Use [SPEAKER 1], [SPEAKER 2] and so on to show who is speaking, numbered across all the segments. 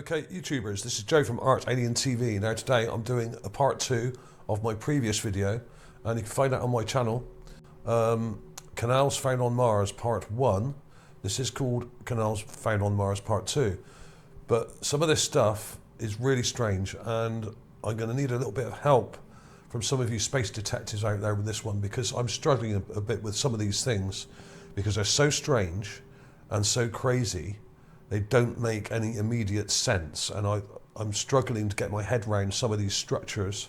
[SPEAKER 1] Okay, YouTubers, this is Joe from ArtAlienTV. Now today I'm doing a part 2 of my previous video, and you can find that on my channel. Canals Found on Mars Part 1. This is called Canals Found on Mars Part 2. But some of this stuff is really strange, and I'm going to need a little bit of help from some of you space detectives out there with this one, because I'm struggling a bit with some of these things because they're so strange and so crazy. They don't make any immediate sense, and I'm struggling to get my head around some of these structures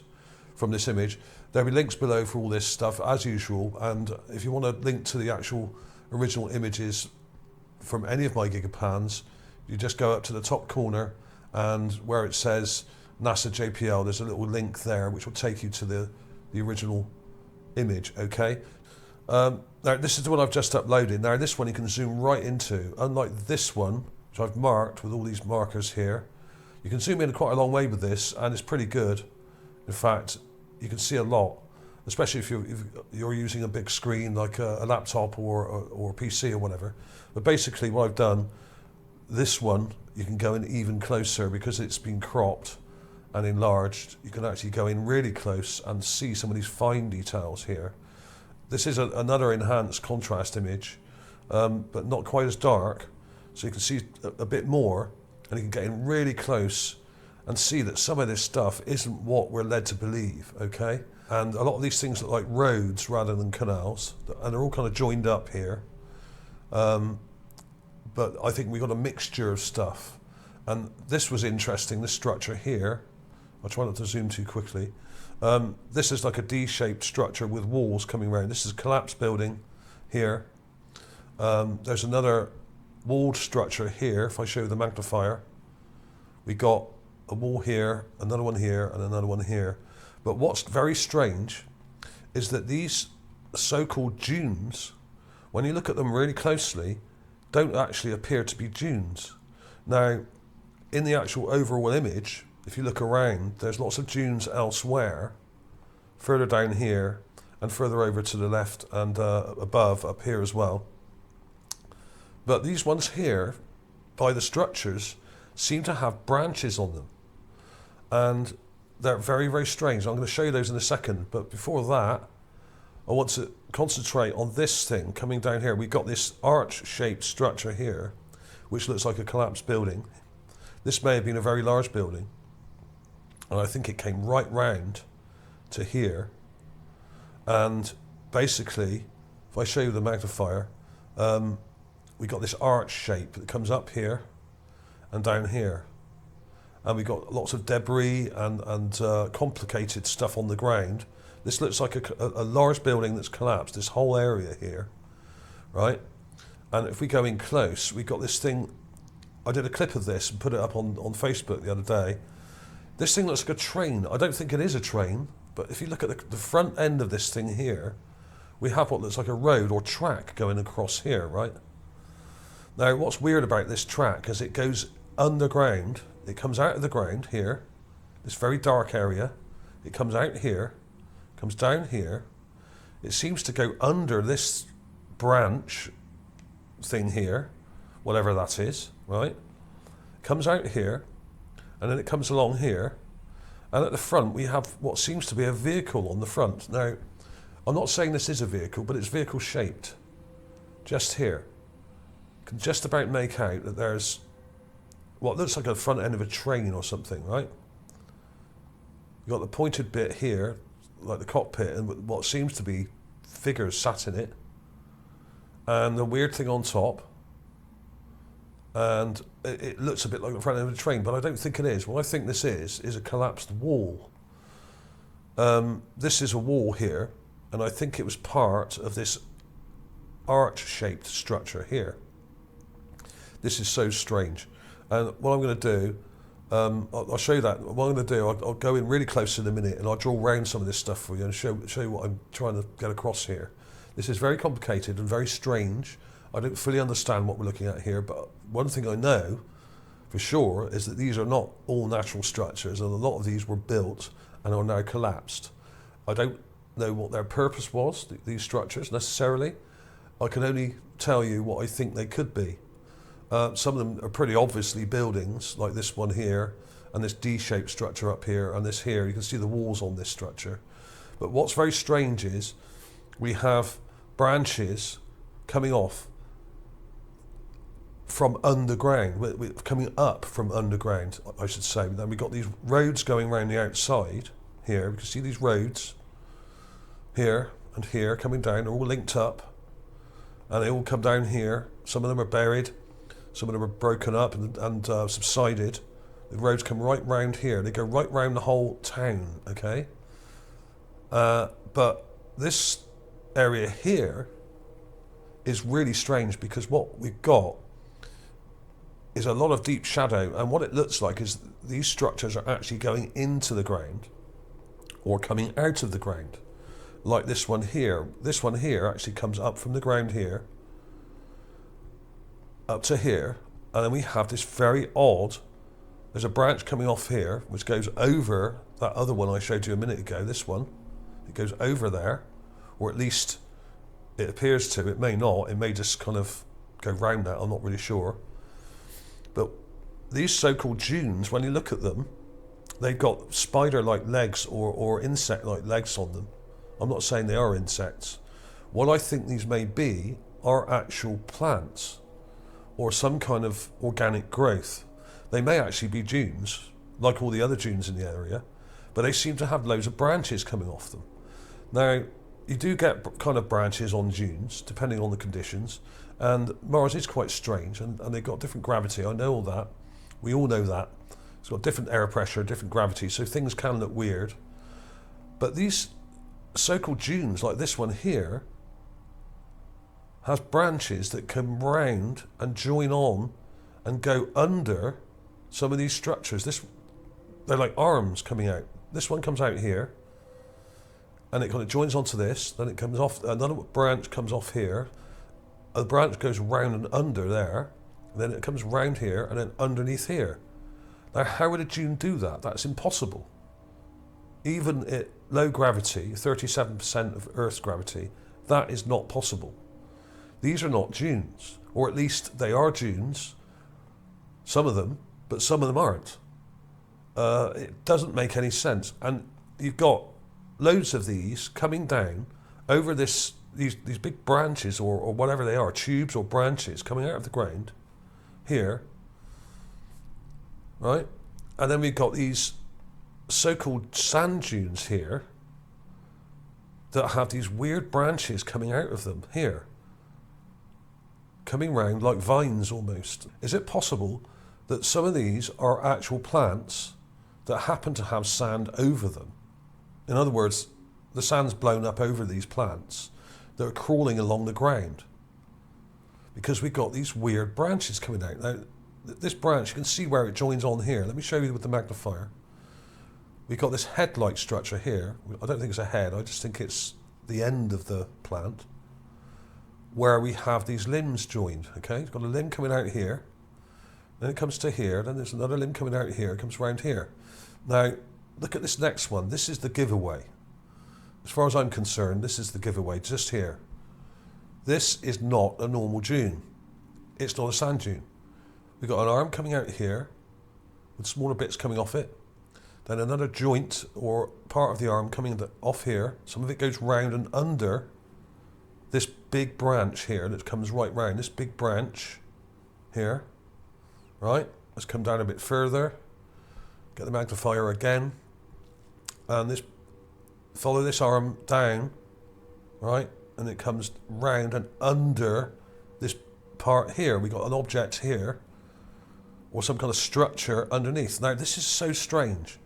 [SPEAKER 1] from this image. There'll be links below for all this stuff as usual, and if you want a link to the actual original images from any of my Gigapans, you just go up to the top corner, and where it says NASA JPL, there's a little link there which will take you to the original image, okay? Now this is the one I've just uploaded. Now this one you can zoom right into, unlike this one, which I've marked with all these markers here. You can zoom in quite a long way with this, and it's pretty good. In fact, you can see a lot, especially if you're using a big screen like a laptop or a PC or whatever. But basically what I've done, this one, you can go in even closer because it's been cropped and enlarged. You can actually go in really close and see some of these fine details here. This is another enhanced contrast image, but not quite as dark. So you can see a bit more, and you can get in really close and see that some of this stuff isn't what we're led to believe, okay? And a lot of these things look like roads rather than canals, and they're all kind of joined up here. But I think we got a mixture of stuff. And this was interesting, this structure here. I'll try not to zoom too quickly. This is like a D-shaped structure with walls coming around. This is a collapsed building here. There's another walled structure here. If I show the magnifier, we got a wall here, another one here, and another one here. But what's very strange is that these so-called dunes, when you look at them really closely, don't actually appear to be dunes. Now, in the actual overall image, if you look around, there's lots of dunes elsewhere, further down here, and further over to the left and above, up here as well. But these ones here, by the structures, seem to have branches on them. And they're very, very strange. I'm going to show you those in a second. But before that, I want to concentrate on this thing coming down here. We've got this arch-shaped structure here, which looks like a collapsed building. This may have been a very large building. And I think it came right round to here. And basically, if I show you the magnifier, we got this arch shape that comes up here and down here, and we got lots of debris and complicated stuff on the ground. This looks like a large building that's collapsed, this whole area here, right? And if we go in close, we got this thing. I did a clip of this and put it up on Facebook the other day. This thing looks like a train. I don't think it is a train, but if you look at the front end of this thing here, we have what looks like a road or track going across here, right? Now, what's weird about this track is it goes underground. It comes out of the ground here, this very dark area. It comes out here, comes down here. It seems to go under this branch thing here, whatever that is, right? It comes out here, and then it comes along here. And at the front, we have what seems to be a vehicle on the front. Now, I'm not saying this is a vehicle, but it's vehicle shaped, just here. Can just about make out that there's what looks like a front end of a train or something, right? You've got the pointed bit here, like the cockpit, and what seems to be figures sat in it, and the weird thing on top, and it looks a bit like the front end of a train, but I don't think it is. What I think this is a collapsed wall. This is a wall here, and I think it was part of this arch-shaped structure here. This is so strange. And what I'm going to do, I'll show you that. What I'm going to do, I'll go in really close in a minute, and I'll draw around some of this stuff for you and show you what I'm trying to get across here. This is very complicated and very strange. I don't fully understand what we're looking at here, but one thing I know for sure is that these are not all natural structures, and a lot of these were built and are now collapsed. I don't know what their purpose was, these structures, necessarily. I can only tell you what I think they could be. Some of them are pretty obviously buildings, like this one here, and this D-shaped structure up here, and this here. You can see the walls on this structure. But what's very strange is we have branches coming off from underground, coming up from underground, I should say. Then we've got these roads going around the outside here. You can see these roads here and here coming down. They're all linked up, and they all come down here. Some of them are buried, some of them are broken up and subsided. The roads come right round here. They go right round the whole town, okay? But this area here is really strange, because what we've got is a lot of deep shadow, and what it looks like is these structures are actually going into the ground or coming out of the ground, like this one here. This one here actually comes up from the ground here up to here, and then we have this very odd, there's a branch coming off here which goes over that other one I showed you a minute ago. This one, it goes over there, or at least it appears to. It may not, it may just kind of go round that, I'm not really sure. But these so-called dunes, when you look at them, they've got spider-like legs or insect-like legs on them. I'm not saying they are insects. What I think these may be are actual plants or some kind of organic growth. They may actually be dunes, like all the other dunes in the area, but they seem to have loads of branches coming off them. Now, you do get kind of branches on dunes, depending on the conditions, and Mars is quite strange, and they've got different gravity. I know all that. We all know that. It's got different air pressure, different gravity, so things can look weird. But these so-called dunes, like this one here, has branches that come round and join on and go under some of these structures. They're like arms coming out. This one comes out here, and it kind of joins onto this, then it comes off, another branch comes off here, a branch goes round and under there, and then it comes round here and then underneath here. Now, how would a dune do that? That's impossible. Even at low gravity, 37% of Earth's gravity, that is not possible. These are not dunes, or at least they are dunes, some of them, but some of them aren't. It doesn't make any sense. And you've got loads of these coming down over these big branches or whatever they are, tubes or branches coming out of the ground here, right? And then we've got these so-called sand dunes here that have these weird branches coming out of them here, coming round like vines almost. Is it possible that some of these are actual plants that happen to have sand over them? In other words, the sand's blown up over these plants that are crawling along the ground, because we've got these weird branches coming out. Now, this branch, you can see where it joins on here. Let me show you with the magnifier. We've got this head-like structure here. I don't think it's a head, I just think it's the end of the plant, where we have these limbs joined, okay? It's got a limb coming out here, then it comes to here, then there's another limb coming out here, it comes around here. Now, look at this next one. This is the giveaway. As far as I'm concerned, this is the giveaway, just here. This is not a normal dune. It's not a sand dune. We've got an arm coming out here, with smaller bits coming off it, then another joint or part of the arm coming off here. Some of it goes round and under this big branch here that comes right round. This big branch here, right? Let's come down a bit further. Get the magnifier again, and follow this arm down, right? And it comes round and under this part here. We've got an object here, or some kind of structure underneath. Now, this is so strange.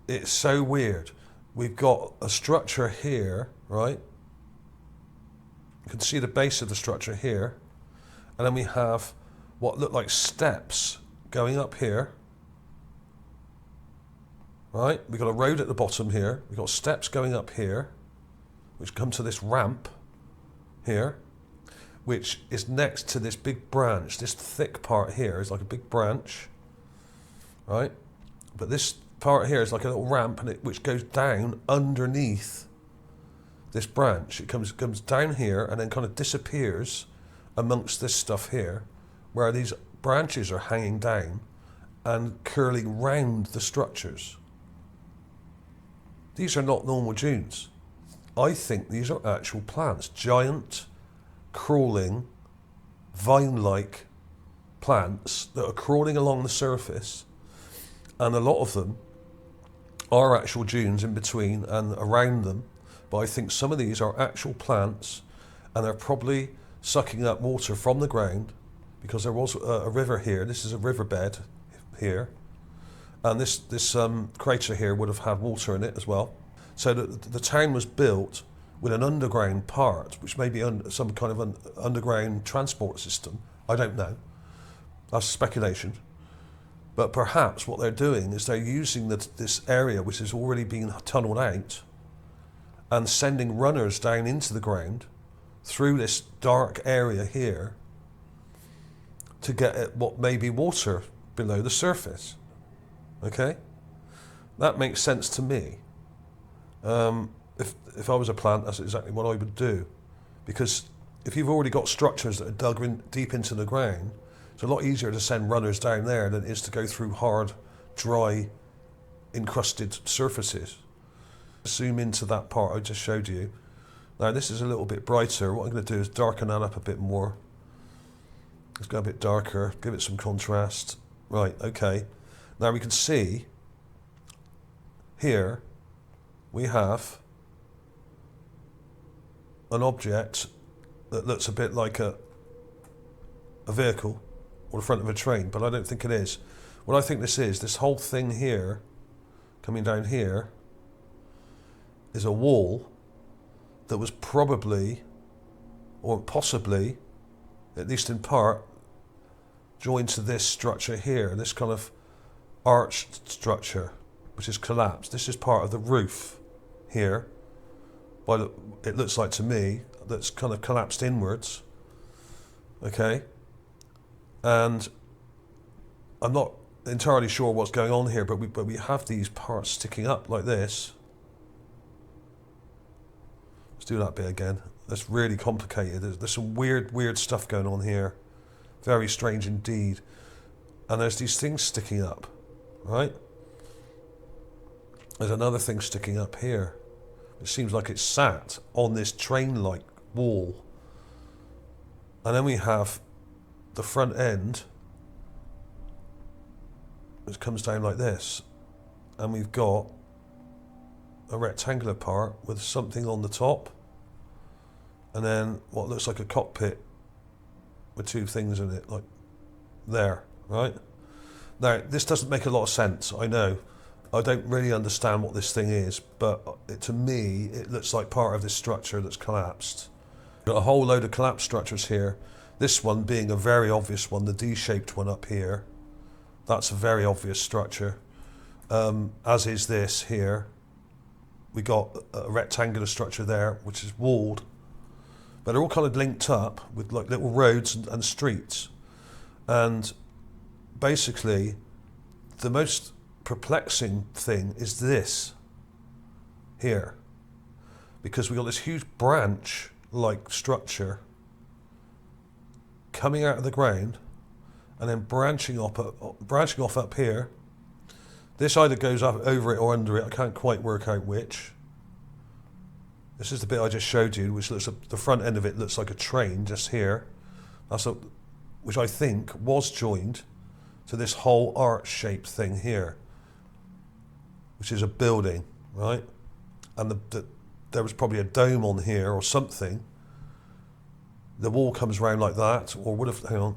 [SPEAKER 1] It's so weird. We've got a structure here, right? You can see the base of the structure here. And then we have what look like steps going up here. Right? We've got a road at the bottom here. We've got steps going up here, which come to this ramp here, which is next to this big branch. This thick part here is like a big branch, right? But this part here is like a little ramp, and which goes down underneath this branch. It comes down here and then kind of disappears amongst this stuff here, where these branches are hanging down and curling round the structures. These are not normal dunes. I think these are actual plants, giant, crawling, vine-like plants that are crawling along the surface, and a lot of them are actual dunes in between and around them, but I think some of these are actual plants, and they're probably sucking up water from the ground, because there was a river here. This is a riverbed here, and this crater here would have had water in it as well. So the town was built with an underground part, which may be some kind of an underground transport system. I don't know. That's speculation. But perhaps what they're doing is they're using this area, which has already been tunnelled out, and sending runners down into the ground through this dark area here to get at what may be water below the surface. Okay? That makes sense to me. If I was a plant, that's exactly what I would do. Because if you've already got structures that are dug deep into the ground, it's a lot easier to send runners down there than it is to go through hard, dry, encrusted surfaces. Zoom into that part I just showed you. Now this is a little bit brighter. What I'm going to do is darken that up a bit more. Let's go a bit darker, give it some contrast. Right, okay. Now we can see here we have an object that looks a bit like a vehicle or the front of a train, but I don't think it is. What I think this is, this whole thing here, coming down here, is a wall that was probably, or possibly, at least in part, joined to this structure here, this kind of arched structure, which is collapsed. This is part of the roof here, but it looks like to me that's kind of collapsed inwards. Okay, and I'm not entirely sure what's going on here, but we have these parts sticking up like this. Let's do that bit again. That's really complicated. There's some weird stuff going on here. Very strange indeed. And there's these things sticking up, right? There's another thing sticking up here. It seems like it's sat on this train-like wall. And then we have the front end, which comes down like this. And we've got a rectangular part with something on the top. And then what looks like a cockpit with two things in it, like there, right? Now, this doesn't make a lot of sense, I know. I don't really understand what this thing is, but to me, it looks like part of this structure that's collapsed. Got a whole load of collapsed structures here. This one being a very obvious one, the D-shaped one up here. That's a very obvious structure, as is this here. We got a rectangular structure there, which is walled, but they're all kind of linked up with like little roads and streets. And basically, the most perplexing thing is this here, because we got this huge branch-like structure coming out of the ground and then branching off up here. This either goes up over it or under it. I can't quite work out which. This is the bit I just showed you, which looks the front end of it looks like a train just here. Which I think was joined to this whole arch-shaped thing here, which is a building, right? And there was probably a dome on here or something. The wall comes round like that, or would have, hang on,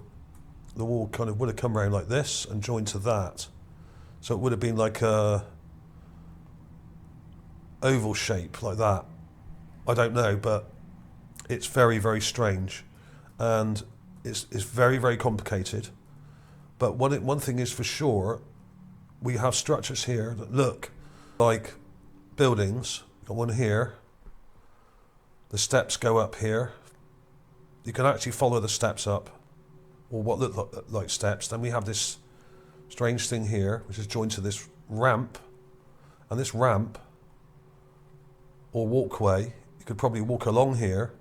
[SPEAKER 1] the wall kind of would have come round like this and joined to that. So it would have been like a oval shape like that. I don't know, but it's very, very strange. And it's very, very complicated. But one thing is for sure, we have structures here that look like buildings. Got one here. The steps go up here. You can actually follow the steps up, or what look like steps. Then we have this strange thing here, which is joined to this ramp. And this ramp, or walkway, you could probably walk along here.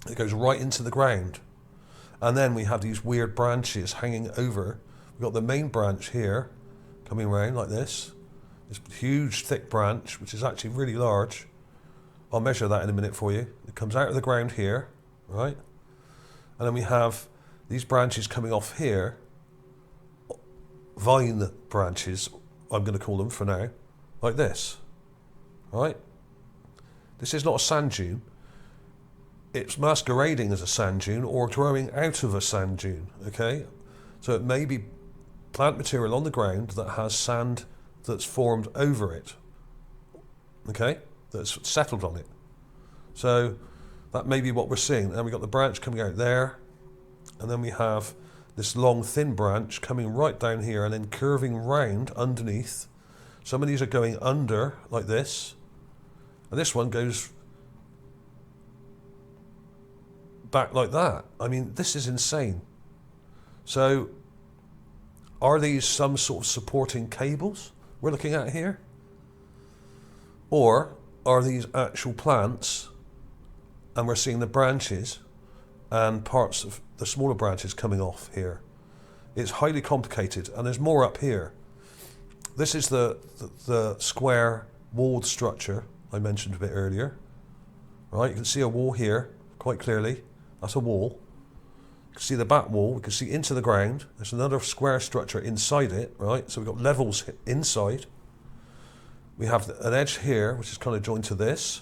[SPEAKER 1] It goes right into the ground. And then we have these weird branches hanging over. We've got the main branch here, coming around like this. This huge, thick branch, which is actually really large. I'll measure that in a minute for you. It comes out of the ground here, right? And then we have these branches coming off here, vine branches, I'm going to call them for now, like this, right? This is not a sand dune. It's masquerading as a sand dune or growing out of a sand dune, okay? So it may be plant material on the ground that has sand that's formed over it, okay? That's settled on it. So that may be what we're seeing. And we've got the branch coming out there, and then we have this long thin branch coming right down here and then curving round underneath. Some of these are going under like this, and this one goes back like that. I mean, this is insane. So are these some sort of supporting cables we're looking at here? Or are these actual plants and we're seeing the branches and parts of the smaller branches coming off here? It's highly complicated, and there's more up here. This is the square walled structure I mentioned a bit earlier. Right, you can see a wall here quite clearly. That's a wall. You can see the back wall. We can see into the ground. There's another square structure inside it, right? So we've got levels inside. We have an edge here, which is kind of joined to this,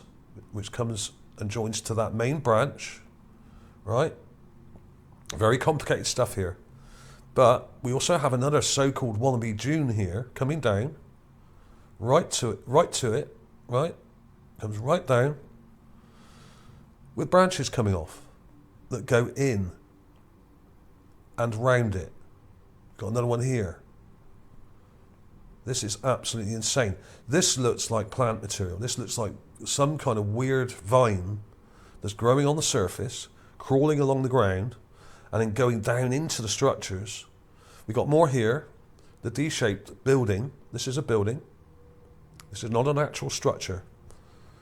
[SPEAKER 1] which comes and joins to that main branch, right? Very complicated stuff here. But we also have another so-called wannabe dune here coming down, right to it, right? Comes right down with branches coming off that go in and round it. Got another one here. This is absolutely insane. This looks like plant material. This looks like some kind of weird vine that's growing on the surface, crawling along the ground, and then going down into the structures. We've got more here. The D-shaped building. This is a building. This is not a natural structure.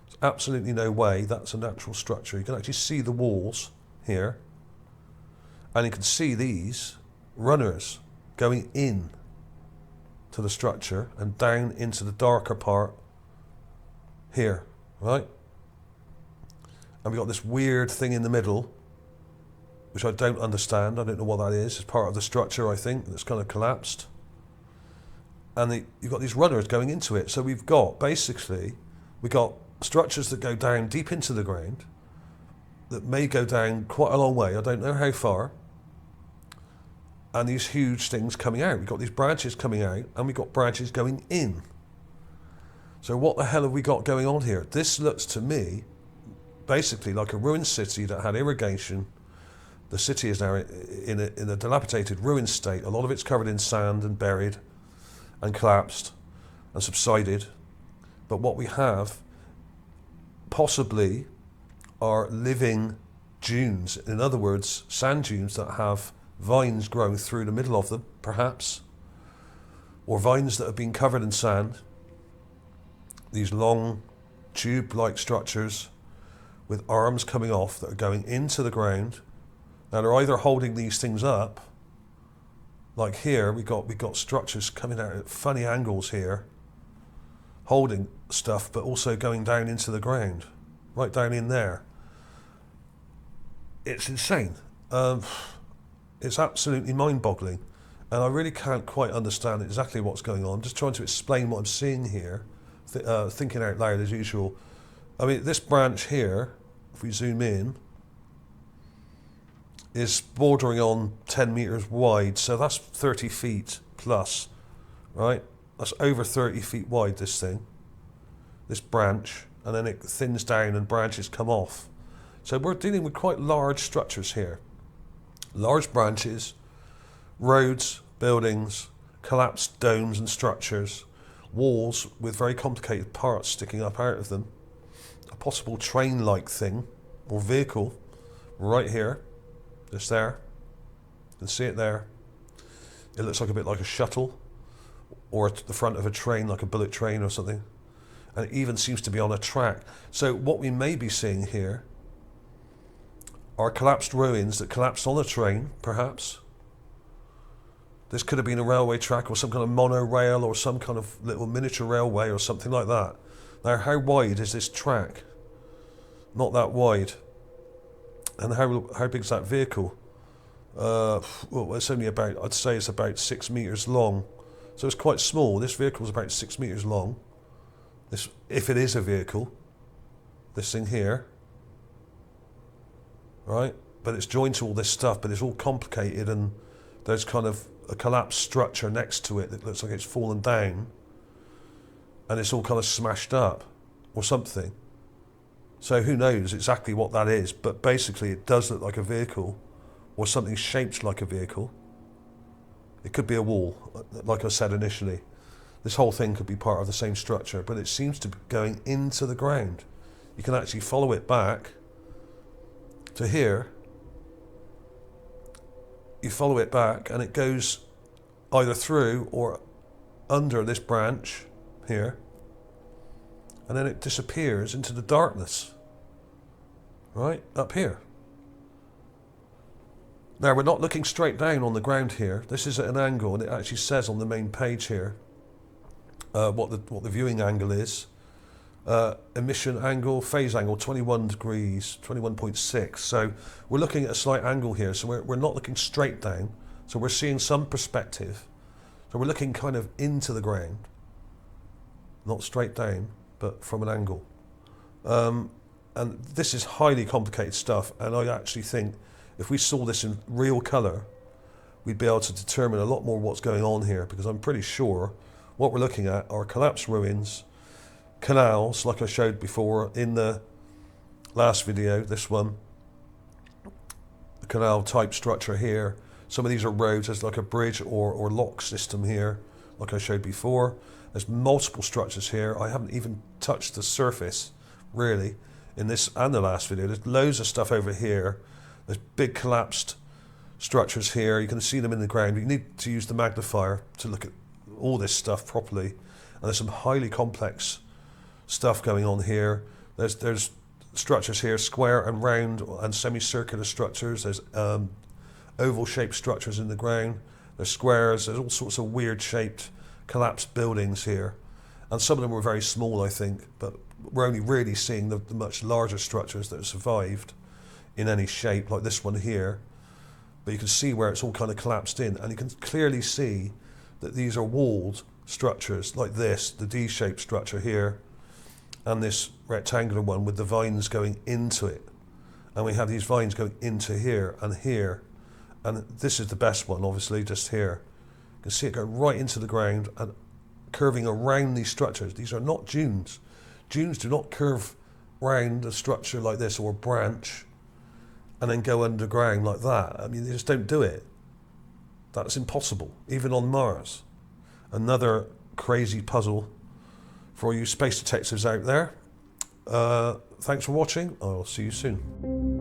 [SPEAKER 1] There's absolutely no way that's a natural structure. You can actually see the walls here. And you can see these runners going in to the structure and down into the darker part here, right? And we've got this weird thing in the middle, which I don't understand. I don't know what that is. It's part of the structure, I think, that's kind of collapsed. And you've got these runners going into it. So we've got, basically, we've got structures that go down deep into the ground, that may go down quite a long way. I don't know how far. And these huge things coming out. We've got these branches coming out, and we've got branches going in. So what the hell have we got going on here? This looks to me basically like a ruined city that had irrigation. The city is now in a dilapidated, ruined state. A lot of it's covered in sand and buried and collapsed and subsided. But what we have possibly are living dunes. In other words, sand dunes that have vines growing through the middle of them, perhaps, or vines that have been covered in sand. These long tube-like structures with arms coming off that are going into the ground. Now they're either holding these things up, like here we got structures coming out at funny angles here, holding stuff, but also going down into the ground, right down in there. It's insane. It's absolutely mind-boggling, and I really can't quite understand exactly what's going on. I'm just trying to explain what I'm seeing here, thinking out loud as usual. I mean, this branch here, if we zoom in, is bordering on 10 meters wide, so that's 30 feet plus, right? That's over 30 feet wide, this thing, this branch, and then it thins down and branches come off. So we're dealing with quite large structures here. Large branches, roads, buildings, collapsed domes and structures, walls with very complicated parts sticking up out of them, a possible train-like thing or vehicle right here, just there. You can see it there. It looks like a bit like a shuttle or the front of a train, like a bullet train or something. And it even seems to be on a track. So what we may be seeing here are collapsed ruins that collapsed on a train, perhaps. This could have been a railway track or some kind of monorail or some kind of little miniature railway or something like that. Now, how wide is this track? Not that wide. And how big is that vehicle? Well, it's only about, I'd say it's about 6 meters long. So it's quite small. This vehicle is about 6 meters long. This, if it is a vehicle, this thing here, right? But it's joined to all this stuff, but it's all complicated, and there's kind of a collapsed structure next to it that looks like it's fallen down, and it's all kind of smashed up or something. So who knows exactly what that is, but basically it does look like a vehicle or something shaped like a vehicle. It could be a wall, like I said initially. This whole thing could be part of the same structure, but it seems to be going into the ground. You can actually follow it back to here. You follow it back and it goes either through or under this branch here, and then it disappears into the darkness, right up here. Now, we're not looking straight down on the ground here. This is at an angle, and it actually says on the main page here what the viewing angle is. Emission angle, phase angle, 21 degrees, 21.6. So we're looking at a slight angle here. So we're not looking straight down. So we're seeing some perspective. So we're looking kind of into the ground, not straight down, but from an angle. And this is highly complicated stuff. And I actually think if we saw this in real colour, we'd be able to determine a lot more what's going on here, because I'm pretty sure what we're looking at are collapsed ruins, canals, like I showed before in the last video, this one, the canal type structure here. Some of these are roads, there's like a bridge or lock system here, like I showed before. There's multiple structures here. I haven't even touched the surface, really, in this and the last video. There's loads of stuff over here. There's big collapsed structures here. You can see them in the ground. You need to use the magnifier to look at all this stuff properly. And there's some highly complex stuff going on here. There's structures here, square and round and semicircular structures. There's oval-shaped structures in the ground. There's squares. There's all sorts of weird-shaped collapsed buildings here. And some of them were very small, I think, but we're only really seeing the much larger structures that have survived in any shape, like this one here. But you can see where it's all kind of collapsed in, and you can clearly see that these are walled structures like this, the D-shaped structure here, and this rectangular one with the vines going into it. And we have these vines going into here, and this is the best one, obviously, just here. You can see it go right into the ground and curving around these structures. These are not dunes. Dunes do not curve round a structure like this or a branch and then go underground like that. I mean, they just don't do it. That's impossible, even on Mars. Another crazy puzzle for all you space detectives out there. Thanks for watching. I'll see you soon.